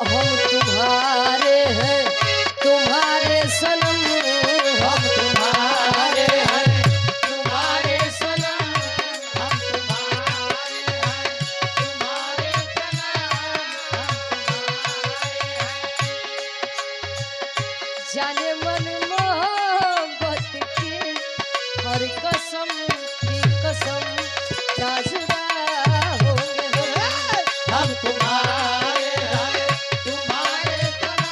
हम तुम्हारे हैं तुम्हारे सनम, हम तुम्हारे हैं तुम्हारे सनम, हम तुम्हारे हैं तुम्हारे सनम, जाने मन मोहब्बत की हर कसम की कसम जुदा होंगे हम तुम्हारे हैं तुम्हारे सनम,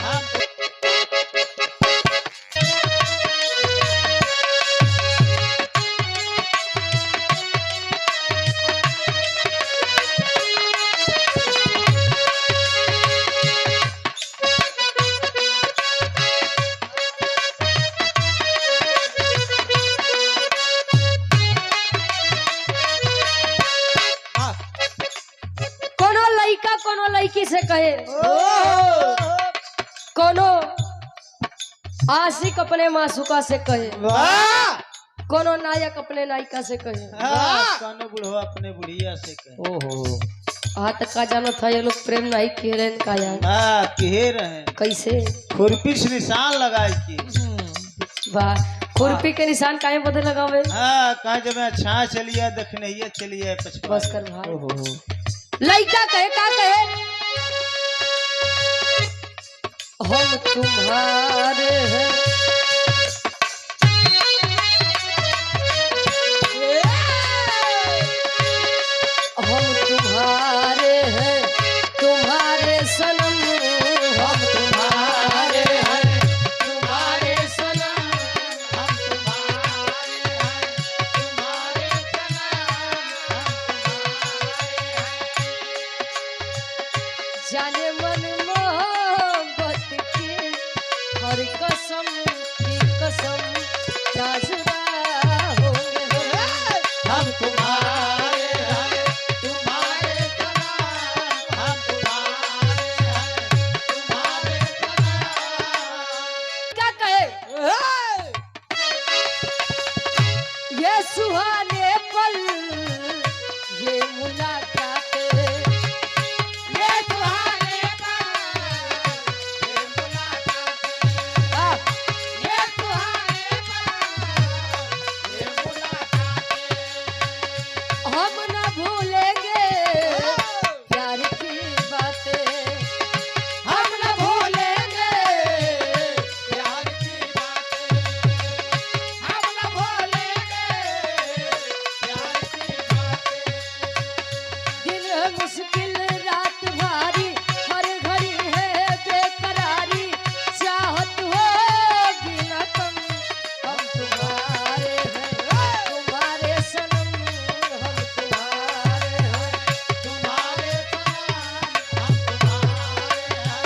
हम कोनो लड़का कोनो लड़की से कहे, कोनो आशिक अपने मासूका से कहे, वाह कोनो नायक अपने नायिका से कहे। कौन बुढ़वा अपने बुढ़िया से कहे। ओहो हाँ तक का जानो था ये लोग प्रेम नहीं कह रहे हैं का यार, हाँ कहे रहे कैसे खुरपी से निशान लगाए की। वाह खुरपी के निशान काहे बदे लगावे। हाँ कहा जब मैं अच्छा चलिए देखने ये चलिए पछवा बस कर भाई लड़का कहे का कहे, हम तुम्हारे हैं हम तुम्हारे हैं तुम्हारे सनम, हम तुम्हारे हैं तुम्हारे सनम, हम तुम्हारे हैं तुम्हारे सनम, जाने मन मोहब्बत की हर कसम की कसम जुदा होंगे हम तुम्हारे हैं तुम्हारे सनम, हम तुम्हारे हैं तुम्हारे सनम। क्या कहे ये सुहाने पल ये मुलाकात ये सुहाने पल ये मुलाकात, ये सुहाने पल ये मुलाकात, हम न भूलेंगे प्यार की बातें, हम न भूलेंगे प्यार की बातें, हम न भूलेंगे प्यार की बातें। दिन है मुश्किल रात भारी हर घड़ी है बेकरारी, चाहत होगी न कम हम तुम्हारे हैं तुम्हारे सनम, हम तुम्हारे हैं तुम्हारे सनम, हम तुम्हारे हैं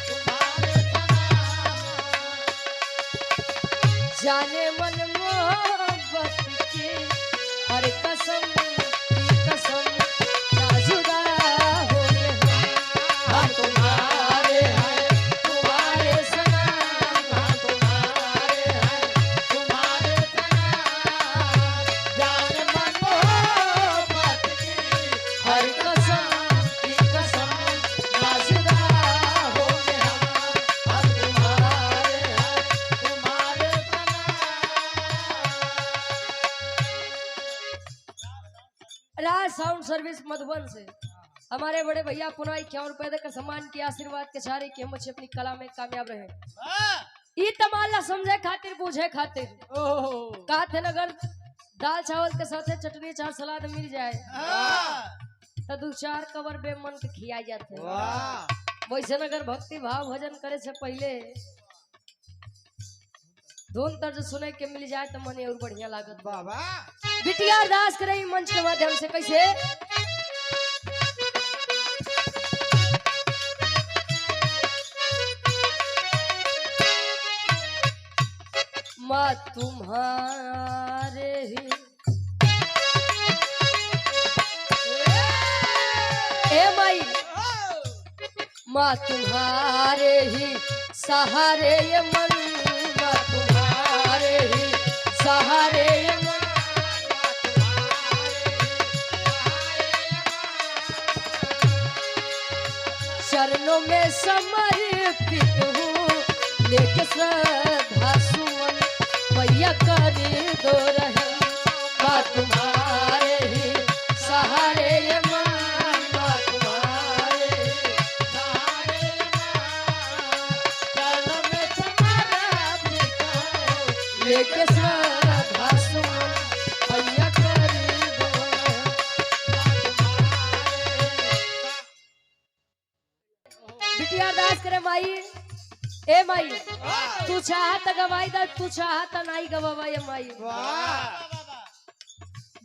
तुम्हारे सनम। जाने मन मोहब्बत की हर कसम की कसम जुदा होंगे हम तुम्हारे हैं तुम्हारे सनम, हम तुम्हारे हैं तुम्हारे सनम। जान मन मोहब्बत की हर कसम की कसम जुदा होंगे हम तुम्हारे हैं तुम्हारे सनम। राज साउंड सर्विस मधुबन से हमारे बड़े भैया पुनः 51 रुपए देकर सम्मान के आशीर्वाद के सहारे की हम अपनी कला में कामयाब रहे। ई तमाला समझे खातिर बूझे खातिर कहते अगर दाल चावल के साथ चटनी चार सलाद मिल जाए तो 2-4 कवर बेमन के खिया जाते। वैसे अगर भक्ति भाव भजन करे से पहले धुन तर्ज सुने के मिल जाए तो मन और बढ़िया लागत। बाबा बिटिया अरदास करे मंच के माध्यम से कैसे माँ तुम्हारे ही ए माई माँ तुम्हारे ही सहारे ये मन, माँ तुम्हारे ही सहारे ये मन, चरणों में समर्पित हूँ लेके श्रद्धा सुमन मैया करी दो रहम माँ तुम्हारे ही सहारे ये मन माँ तुम्हारे ही सहारे ये मन चरणों में समर्पित हूँ लेके श्रद्धा सुमन मैया करी दो बिटिया दास करे माई ए माई तू चाहत गवाई दा तू चाहत नहीं गवावा ये माई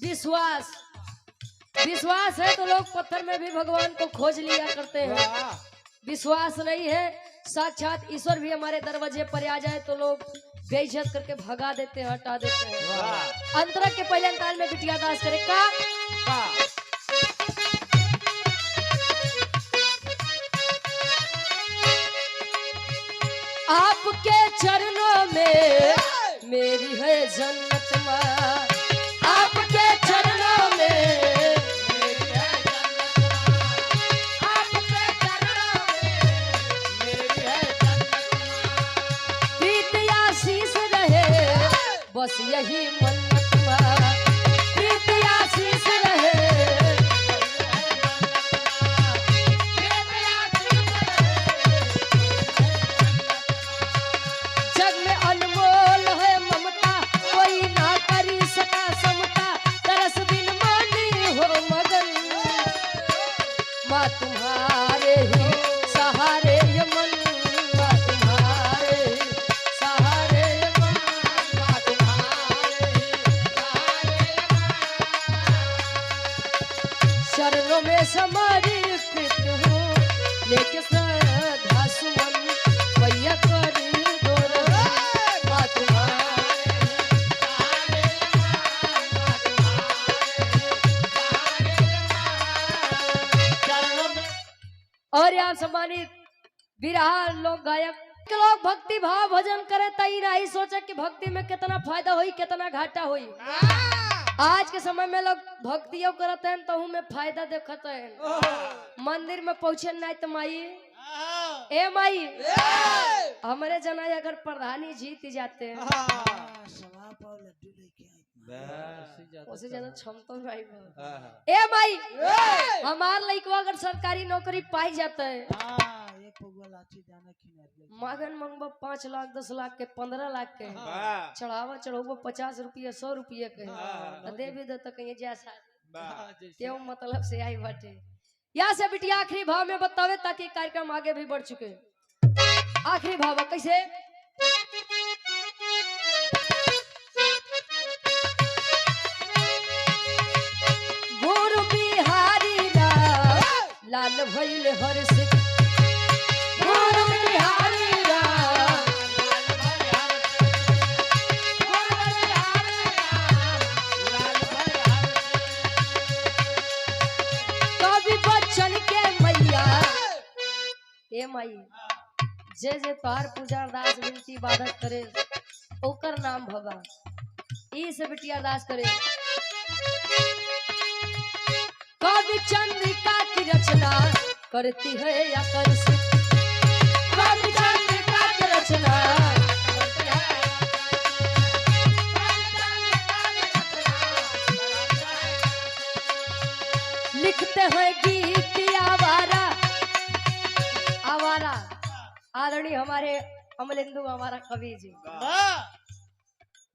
विश्वास विश्वास है तो लोग पत्थर में भी भगवान को खोज लिया करते हैं विश्वास नहीं है साक्षात ईश्वर भी हमारे दरवाजे पर आ जाए तो लोग बेइज्जत करके भगा देते हैं हटा देते हैं अंतरा के पहले अंताल में बिटिया दास करे का आपके चरणों में मेरी है जन्नत माँ आपके चरणों में मेरी है जन्नत माँ आपके चरणों में मेरी है जन्नत माँ प्रीत आशीष रहे बस यही मन्नत माँ प्रीत आशीष रहे माँ तुम्हारे ही सहारे ये मन माँ तुम्हारे ही सहारे ये मन माँ तुम्हारे ही सहारे ये मन चरणों में समर्पित हूँ लेके श्रद्धा सुमन मैया करी दो रहम माँ तुम्हारे और यहाँ सम्मानित बिरहा लोग गायक लोग भक्ति भाव भजन करे तई नहीं सोचे कि भक्ति में कितना फायदा हुई कितना घाटा हुई आज के समय में लोग भक्तियों करते हैं तो में फायदा देखते हैं मंदिर में पहुंचे नहीं तो माई ए माई हमारे जना अगर प्रधानी जीत जाते हैं उसे ज्यादा क्षमता नहीं ए माई हमार लइकवा अगर सरकारी नौकरी पाई जाता है मागन मंगबा 5 लाख 10 लाख के 15 लाख के चढ़ावा चढ़ावा 50 रुपया 100 रुपया के दे भी दे तो कहीं जैसा क्यों मतलब से आई बाटे यहाँ से बिटिया आखिरी भाव में बतावे ताकि कार्यक्रम आगे भी बढ़ चुके आखिरी भाव कैसे गुरु बिहारी लाल भइल हर्षित गुरु बिहारी कवि बच्चन के मैया ए माई जे जे तोहार पूजा अरदास विनती इबादत करे ओकर नाम भगा ई से बिटिया अरदास करे कवि चंद्रिका की रचना करती है आकर्षित कवि चंद्रिका की रचना लिखते हैं गीत आवारा आवारा आदरणीय हमारे अमलेंदु हमारा कवि जी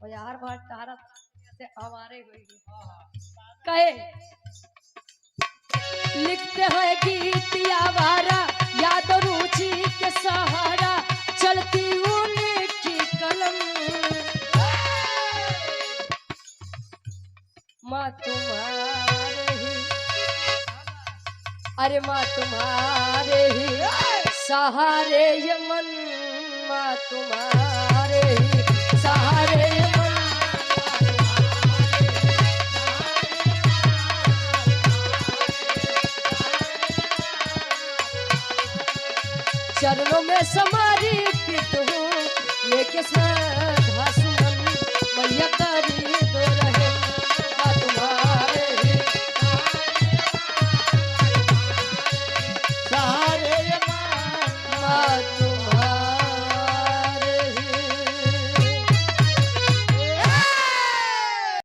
और यार बात तारा से आवारे हुई कहे लिखते हैं गीत आवारा याद रुचि के सहारा चलती उनकी कलम माँ तुम्हारे ही अरे माँ तुम्हारे ही सहारे ये मन माँ तुम्हारे ही सहारे ये मन चरणों में समर्पित हूँ लेके श्रद्धा सुमन मैया करी दो रहे